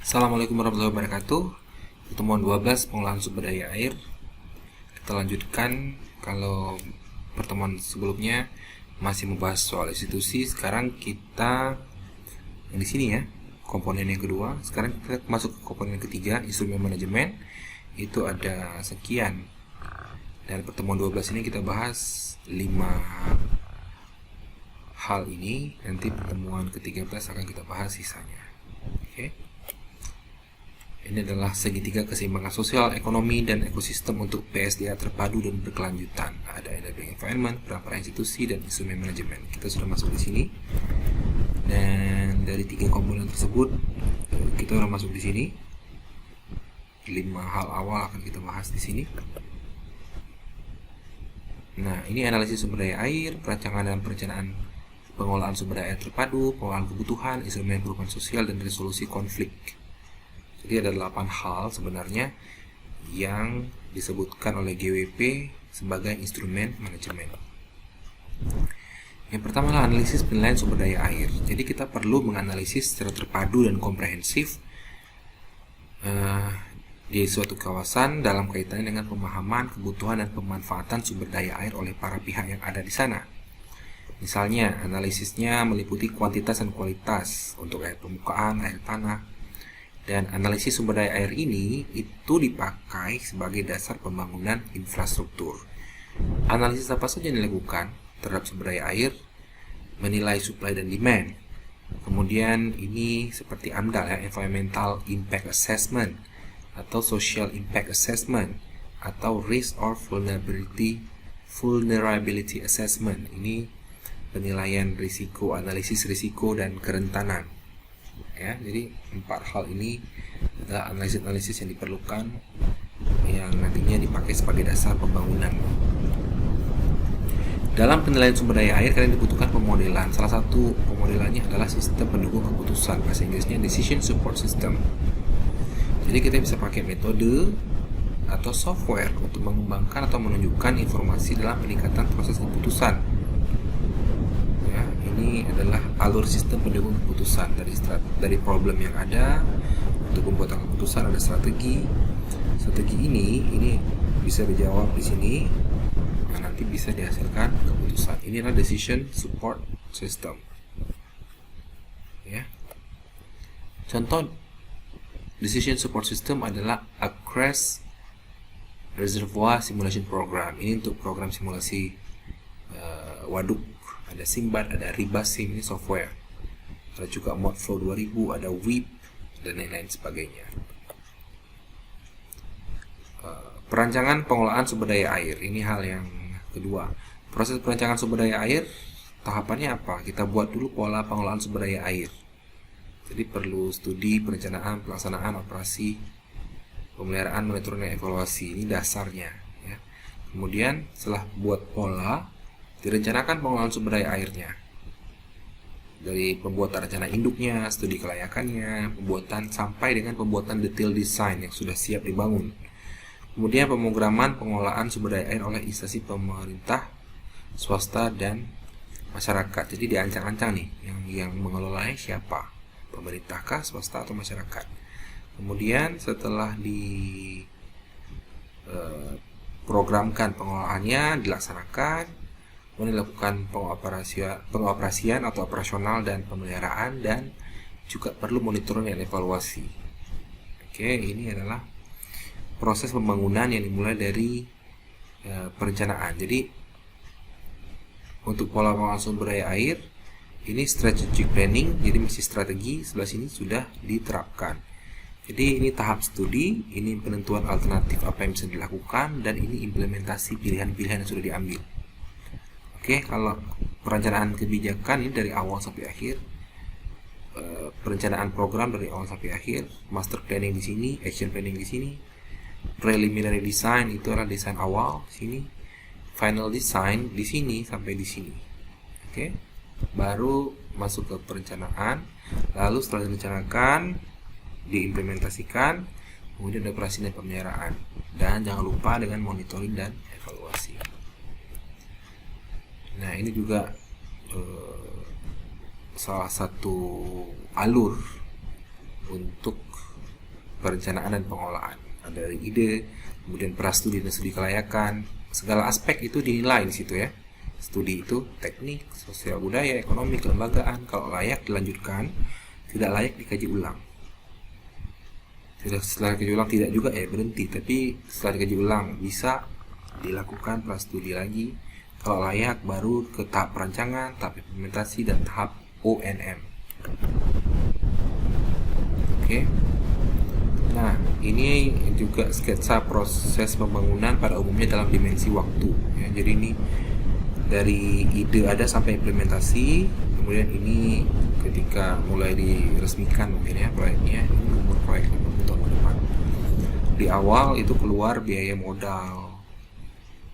Assalamualaikum warahmatullahi wabarakatuh. Pertemuan 12 pengolahan sumber daya air. Kita lanjutkan. Kalau pertemuan sebelumnya masih membahas soal institusi, sekarang kita yang di sini ya, komponen yang kedua. Sekarang kita masuk ke komponen yang ketiga, instrumen manajemen. Itu ada sekian. Dan pertemuan 12 ini kita bahas 5 hal ini. Nanti pertemuan ke-13 akan kita bahas sisanya. Oke. Ini adalah segitiga keseimbangan sosial, ekonomi, dan ekosistem untuk PSDA terpadu dan berkelanjutan. Ada enabling environment, peran institusi, dan instrumen manajemen. Kita sudah masuk di sini. Dan dari 3 komponen tersebut, kita sudah masuk di sini. 5 hal awal akan kita bahas di sini. Nah, ini analisis sumber daya air, perancangan dan perencanaan pengolahan sumber daya air terpadu, pengolahan kebutuhan, instrumen perubahan sosial, dan resolusi konflik. Jadi ada 8 hal sebenarnya yang disebutkan oleh GWP sebagai instrumen manajemen. Yang pertama adalah analisis penilaian sumber daya air. Jadi kita perlu menganalisis secara terpadu dan komprehensif di suatu kawasan dalam kaitannya dengan pemahaman, kebutuhan, dan pemanfaatan sumber daya air oleh para pihak yang ada di sana. Misalnya, analisisnya meliputi kuantitas dan kualitas untuk air permukaan, air tanah. Dan analisis sumber daya air ini itu dipakai sebagai dasar pembangunan infrastruktur. Analisis apa saja yang dilakukan terhadap sumber daya air, menilai supply dan demand. Kemudian ini seperti AMDAL ya, Environmental Impact Assessment atau Social Impact Assessment atau Risk or Vulnerability Assessment. Ini penilaian risiko, analisis risiko dan kerentanan. Ya, jadi 4 hal ini adalah analisis-analisis yang diperlukan yang nantinya dipakai sebagai dasar pembangunan. Dalam penilaian sumber daya air kalian dibutuhkan pemodelan. Salah satu pemodelannya adalah sistem pendukung keputusan, bahasa Inggrisnya Decision Support System. Jadi kita bisa pakai metode atau software untuk mengembangkan atau menunjukkan informasi dalam peningkatan proses keputusan. Ini adalah alur sistem pendukung keputusan dari problem yang ada. Untuk pembuatan keputusan ada strategi ini bisa dijawab di sini, nah, nanti bisa dihasilkan keputusan. Ini adalah decision support system ya. Contoh decision support system adalah Acres Reservoir Simulation Program. Ini untuk program simulasi waduk. Ada Simbat, ada Ribasim, ini software. Ada juga Modflow 2000, ada WEEP, dan lain-lain sebagainya. Perancangan pengolahan sumber daya air, ini hal yang kedua. Proses perancangan sumber daya air, tahapannya apa? Kita buat dulu pola pengolahan sumber daya air. Jadi perlu studi, perencanaan, pelaksanaan, operasi, pemeliharaan, monitoring, dan evaluasi. Ini dasarnya. Ya. Kemudian setelah buat pola, direncanakan pengolahan sumber daya airnya dari pembuatan rencana induknya, studi kelayakannya, pembuatan sampai dengan pembuatan detail desain yang sudah siap dibangun. Kemudian pemrograman pengolahan sumber daya air oleh instansi pemerintah, swasta, dan masyarakat. Jadi diancang-ancang nih yang mengelolanya siapa? Pemerintahkah, swasta, atau masyarakat? Kemudian setelah programkan pengolahannya dilaksanakan, kemudian dilakukan pengoperasian atau operasional dan pemeliharaan, dan juga perlu monitoring dan evaluasi. Oke, ini adalah proses pembangunan yang dimulai dari perencanaan. Jadi untuk pola pengolahan sumber daya air ini strategic planning, jadi misi strategi sebelah sini sudah diterapkan. Jadi ini tahap studi, ini penentuan alternatif apa yang bisa dilakukan, dan ini implementasi pilihan-pilihan yang sudah diambil. Oke, kalau perencanaan kebijakan ini dari awal sampai akhir, perencanaan program dari awal sampai akhir, master planning di sini, action planning di sini, preliminary design itu adalah desain awal di sini, final design di sini sampai di sini. Oke, baru masuk ke perencanaan, lalu setelah direncanakan, diimplementasikan, kemudian operasi dan pemeliharaan, dan jangan lupa dengan monitoring dan evaluasi. Nah, ini juga salah satu alur untuk perencanaan dan pengelolaan. Ada dari ide, kemudian prastudi dan studi kelayakan, segala aspek itu dinilai di situ ya. Studi itu teknik, sosial budaya, ekonomi, kelembagaan. Kalau layak dilanjutkan, tidak layak dikaji ulang. Setelah dikaji ulang tidak juga berhenti, tapi setelah dikaji ulang bisa dilakukan prastudi lagi. Kalau layak baru ke tahap perancangan, tahap implementasi, dan tahap ONM. Oke. Nah, ini juga sketsa proses pembangunan pada umumnya dalam dimensi waktu ya. Jadi ini dari ide ada sampai implementasi, kemudian ini ketika mulai diresmikan mungkin ya proyeknya, ini umur proyek 50 tahun ke depan. Di awal itu keluar biaya modal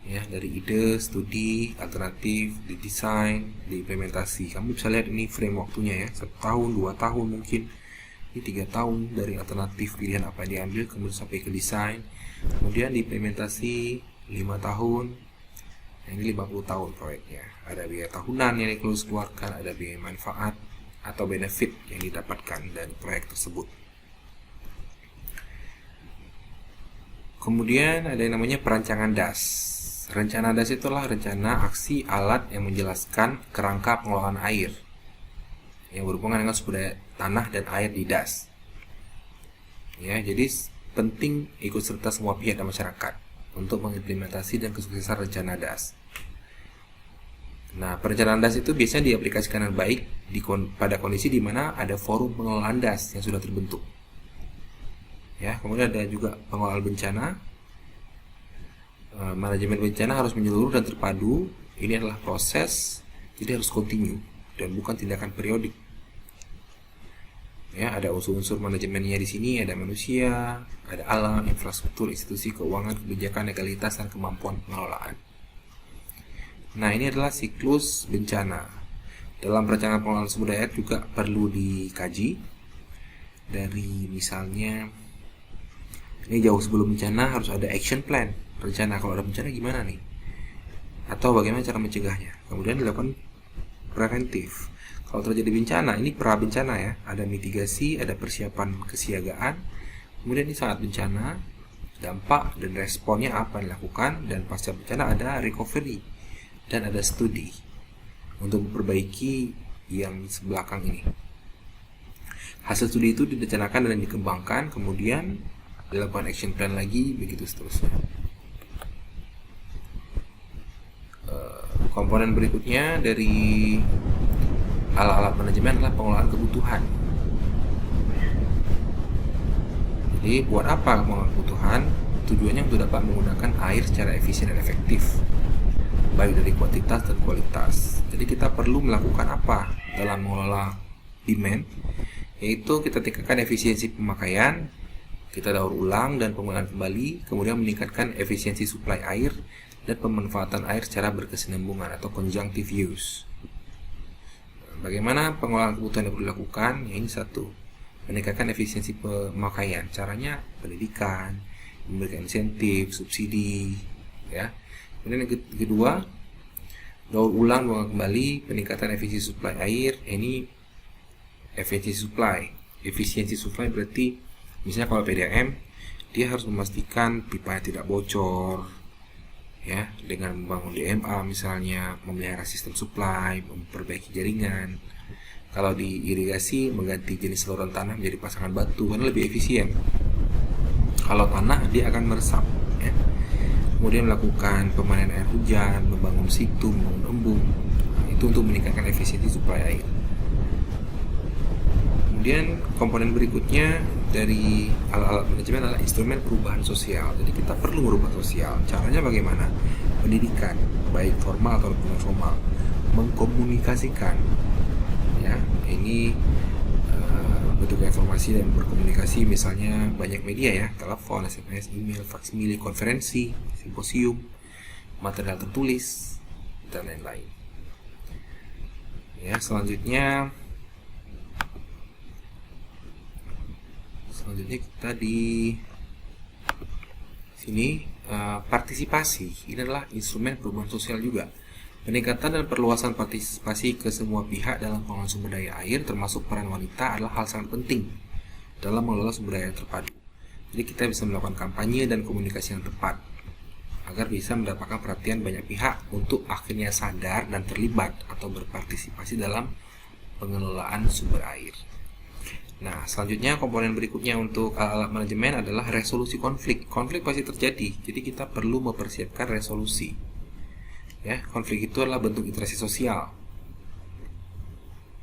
ya, dari ide, studi, alternatif, didesain, diimplementasi. Kamu bisa lihat ini frame waktunya ya, 1 tahun, 2 tahun mungkin, ini 3 tahun dari alternatif pilihan apa yang diambil, kemudian sampai ke desain, kemudian diimplementasi 5 tahun. Ini 50 tahun proyeknya. Ada biaya tahunan yang dikeluarkan, ada biaya manfaat atau benefit yang didapatkan dari proyek tersebut. Kemudian ada yang namanya perancangan DAS. Rencana DAS itulah rencana aksi alat yang menjelaskan kerangka pengelolaan air yang berhubungan dengan sumber daya tanah dan air di DAS. Ya, jadi penting ikut serta semua pihak dan masyarakat untuk mengimplementasi dan kesuksesan rencana DAS. Nah, perencanaan DAS itu biasanya diaplikasikan dengan baik pada kondisi di mana ada forum pengelolaan DAS yang sudah terbentuk. Ya, kemudian ada juga pengelolaan bencana. Manajemen bencana harus menyeluruh dan terpadu. Ini adalah proses, jadi harus kontinu dan bukan tindakan periodik. Ya, ada unsur-unsur manajemennya di sini, ada manusia, ada alam, infrastruktur, institusi, keuangan, kebijakan, legalitas, dan kemampuan pengelolaan. Nah, ini adalah siklus bencana. Dalam perencanaan pengelolaan sumber daya juga perlu dikaji. Dari misalnya, ini jauh sebelum bencana harus ada action plan. Rencana kalau ada bencana gimana nih? Atau bagaimana cara mencegahnya? Kemudian dilakukan preventif. Kalau terjadi bencana, ini pra bencana ya, ada mitigasi, ada persiapan kesiagaan. Kemudian di saat bencana, dampak dan responnya apa yang dilakukan, dan pasca bencana ada recovery dan ada studi untuk memperbaiki yang sebelakang ini. Hasil studi itu direncanakan dan dikembangkan, kemudian dilakukan action plan lagi, begitu seterusnya. Komponen berikutnya dari alat-alat manajemen adalah pengelolaan kebutuhan. Jadi buat apa pengelolaan kebutuhan? Tujuannya untuk dapat menggunakan air secara efisien dan efektif, baik dari kuantitas dan kualitas. Jadi kita perlu melakukan apa dalam mengelola demand? Yaitu kita tingkatkan efisiensi pemakaian, kita daur ulang dan penggunaan kembali, kemudian meningkatkan efisiensi suplai air dan pemanfaatan air secara berkesinambungan atau conjunctive use. Bagaimana pengelolaan kebutuhan yang perlu dilakukan? Ya, ini satu, meningkatkan efisiensi pemakaian. Caranya pendidikan, memberikan insentif, subsidi, ya. Kemudian yang kedua, daur ulang, buang kembali, peningkatan efisiensi suplai air. Ini efisiensi supply. Efisiensi supply berarti misalnya kalau PDAM, dia harus memastikan pipanya tidak bocor, ya, dengan membangun DMA misalnya, memelihara sistem supply, memperbaiki jaringan. Kalau di irigasi, mengganti jenis saluran tanah menjadi pasangan batu karena lebih efisien. Kalau tanah dia akan meresap, ya. Kemudian melakukan pemanen air hujan, membangun situ, membangun embung. Itu untuk meningkatkan efisiensi suplai air. Kemudian komponen berikutnya dari alat-alat manajemen adalah instrumen perubahan sosial. Jadi kita perlu merubah sosial. Caranya bagaimana? Pendidikan, baik formal atau non formal, mengkomunikasikan. Ya, ini bentuk informasi dan berkomunikasi, misalnya banyak media ya, telepon, SMS, email, faksimile, konferensi, simposium, material tertulis, dan lain-lain. Ya, selanjutnya kita di sini partisipasi. Ini adalah instrumen perubahan sosial juga. Peningkatan dan perluasan partisipasi ke semua pihak dalam pengelolaan sumber daya air, termasuk peran wanita, adalah hal sangat penting dalam mengelola sumber daya terpadu. Jadi kita bisa melakukan kampanye dan komunikasi yang tepat agar bisa mendapatkan perhatian banyak pihak untuk akhirnya sadar dan terlibat atau berpartisipasi dalam pengelolaan sumber air. Nah, selanjutnya komponen berikutnya untuk alat manajemen adalah resolusi konflik. Konflik pasti terjadi, jadi kita perlu mempersiapkan resolusi. Ya, konflik itu adalah bentuk interaksi sosial,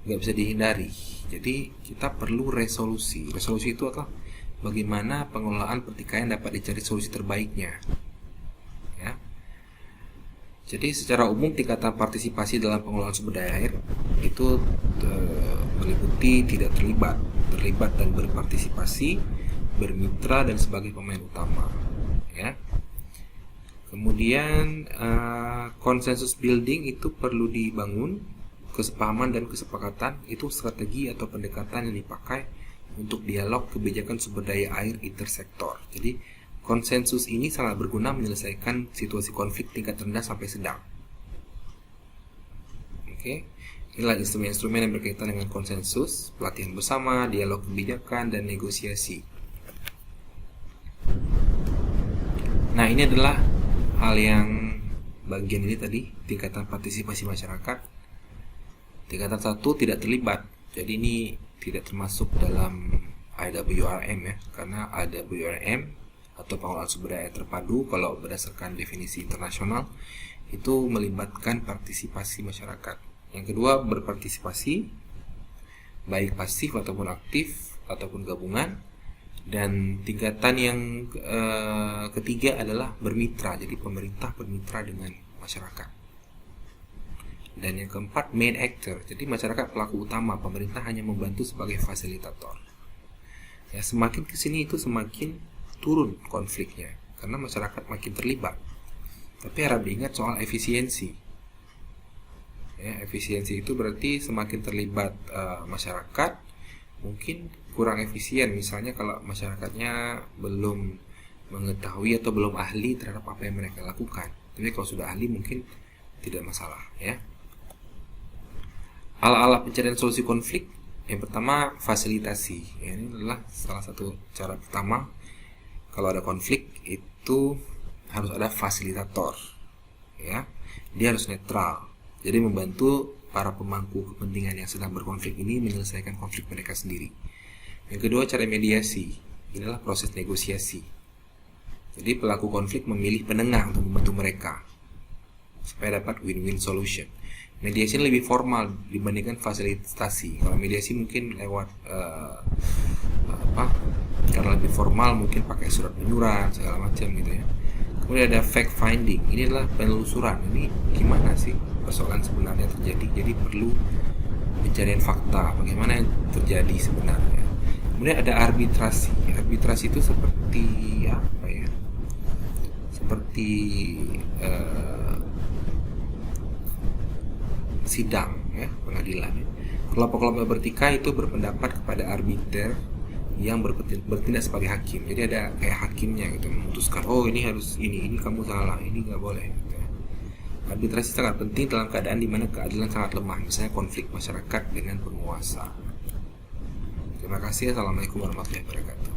nggak bisa dihindari. Jadi kita perlu resolusi. Resolusi itu adalah bagaimana pengelolaan pertikaian dapat dicari solusi terbaiknya. Ya. Jadi secara umum tingkatan partisipasi dalam pengelolaan sumber daya air itu meliputi tidak terlibat dan berpartisipasi, bermitra dan sebagai pemain utama. Ya. Kemudian konsensus building itu perlu dibangun. Kesepahaman dan kesepakatan itu strategi atau pendekatan yang dipakai untuk dialog kebijakan sumber daya air intersektor. Jadi konsensus ini sangat berguna menyelesaikan situasi konflik tingkat rendah sampai sedang. Oke, inilah instrumen-instrumen yang berkaitan dengan konsensus, pelatihan bersama, dialog kebijakan, dan negosiasi. Nah, ini adalah hal yang bagian ini tadi, tingkatan partisipasi masyarakat. Tingkatan 1 tidak terlibat, jadi ini tidak termasuk dalam IWRM ya, karena IWRM atau pengelolaan sumber daya terpadu kalau berdasarkan definisi internasional itu melibatkan partisipasi masyarakat. Yang kedua, berpartisipasi baik pasif ataupun aktif ataupun gabungan. Dan tingkatan yang ketiga adalah bermitra, jadi pemerintah bermitra dengan masyarakat. Dan yang keempat, main actor, jadi masyarakat pelaku utama, pemerintah hanya membantu sebagai fasilitator. Ya, semakin kesini itu semakin turun konfliknya karena masyarakat makin terlibat. Tapi harap diingat soal efisiensi. Ya, efisiensi itu berarti semakin terlibat masyarakat mungkin kurang efisien. Misalnya kalau masyarakatnya belum mengetahui atau belum ahli terhadap apa yang mereka lakukan. Tapi kalau sudah ahli mungkin tidak masalah ya. Alat-alat pencarian solusi konflik, yang pertama fasilitasi. Ya, ini adalah salah satu cara pertama. Kalau ada konflik itu harus ada fasilitator. Ya, dia harus netral. Jadi membantu para pemangku kepentingan yang sedang berkonflik ini menyelesaikan konflik mereka sendiri. Yang kedua, cara mediasi. Inilah proses negosiasi. Jadi pelaku konflik memilih penengah untuk membantu mereka supaya dapat win-win solution. Mediasi lebih formal dibandingkan fasilitasi. Kalau mediasi mungkin lewat karena lebih formal mungkin pakai surat penyurat segala macam gitu ya. Kemudian ada fact finding. Ini adalah penelusuran. Ini gimana sih persoalan sebenarnya terjadi. Jadi perlu pencarian fakta bagaimana yang terjadi sebenarnya. Kemudian ada arbitrasi. Arbitrasi itu seperti apa ya? Seperti sidang ya, pengadilan ya. Kelompok-kelompok bertikai itu berpendapat kepada arbiter yang bertindak sebagai hakim. Jadi ada kayak hakimnya gitu, memutuskan ini harus ini kamu salah, ini nggak boleh gitu ya. Arbitrasi sangat penting dalam keadaan di mana keadilan sangat lemah, misalnya konflik masyarakat dengan penguasa. Terima kasih. Assalamualaikum warahmatullahi wabarakatuh.